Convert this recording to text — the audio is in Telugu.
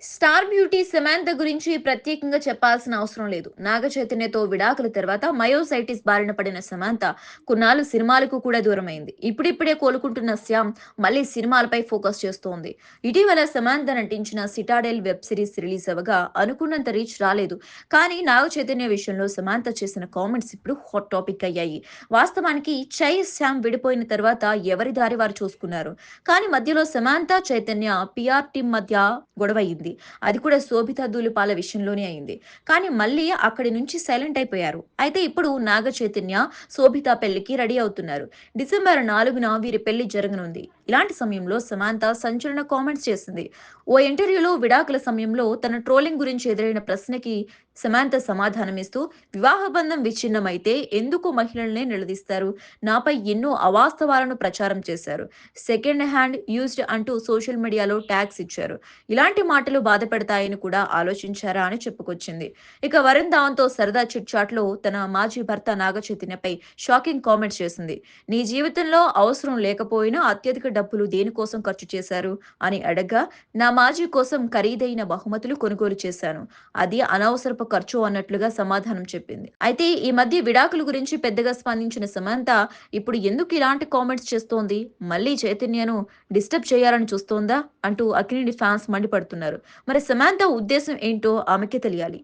స్టార్ బ్యూటీ సమాంత గురించి ప్రత్యేకంగా చెప్పాల్సిన అవసరం లేదు. నాగ చైతన్యతో విడాకుల తర్వాత మయోసైటిస్ బారిన పడిన సమాంత కొన్నాళ్ళు సినిమాలకు కూడా దూరమైంది. ఇప్పుడిప్పుడే కోలుకుంటున్న శ్యామ్ మళ్ళీ సినిమాలపై ఫోకస్ చేస్తోంది. ఇటీవల సమాంత నటించిన సిటాడెల్ వెబ్ సిరీస్ రిలీజ్ అవ్వగా అనుకున్నంత రీచ్ రాలేదు. కానీ నాగ చైతన్య విషయంలో సమాంత చేసిన కామెంట్స్ ఇప్పుడు హాట్ టాపిక్ అయ్యాయి. వాస్తవానికి చై శ్యామ్ విడిపోయిన తర్వాత ఎవరి దారి వారు చూసుకున్నారు. కానీ మధ్యలో సమాంత చైతన్య పిఆర్ టీం మధ్య గొడవయింది. అది కూడా శోభితా ధూళిపాల విషయంలోనే అయింది. కానీ మళ్ళీ అక్కడి నుంచి సైలెంట్ అయిపోయారు. అయితే ఇప్పుడు నాగ చైతన్య, శోభిత పెళ్లికి రెడీ అవుతున్నారు. డిసెంబర్ 4న వీరి పెళ్లి జరగనుంది. ఇలాంటి సమయంలో సమాంత సంచలన కామెంట్స్ చేసింది. ఓ ఇంటర్వ్యూలో విడాకుల సమయంలో తన ట్రోలింగ్ గురించి ఎదురైన ప్రశ్నకి సమాంత సమాధానమిస్తూ, వివాహ బంధం విచ్ఛిన్నమైతే ఎందుకు మహిళల్నే నిలదీస్తారు? నాపై ఎన్నో అవాస్తవాలను ప్రచారం చేశారు. సెకండ్ హ్యాండ్ యూజ్డ్ అంటూ సోషల్ మీడియాలో ట్యాగ్స్ ఇచ్చారు. ఇలాంటి మాటలు బాధపెడతాయని కూడా ఆలోచించారా అని చెప్పుకొచ్చింది. ఇక వరుణ్ ధావన్‌తో సరదా చిట్‌చాట్‌లో తన మాజీ భర్త నాగ చైతన్యపై షాకింగ్ కామెంట్స్ చేసింది. నీ జీవితంలో అవసరం లేకపోయినా అత్యధిక డబ్బులు దేనికోసం ఖర్చు చేశారు అని అడగ్గా, నా మాజీ కోసం ఖరీదైన బహుమతులు కొనుగోలు చేశాను. అది అనవసరపు ఖర్చు అన్నట్లుగా సమాధానం చెప్పింది. అయితే ఈ మధ్య విడాకుల గురించి పెద్దగా స్పందించిన సమంత ఇప్పుడు ఎందుకు ఇలాంటి కామెంట్స్ చేస్తోంది? మళ్ళీ చైతన్యను డిస్టర్బ్ చేయాలని చూస్తోందా? అంటూ అక్కినేని ఫ్యాన్స్ మండిపడుతున్నారు. మరి సమాంత ఉద్దేశం ఏంటో ఆమెకే తెలియాలి.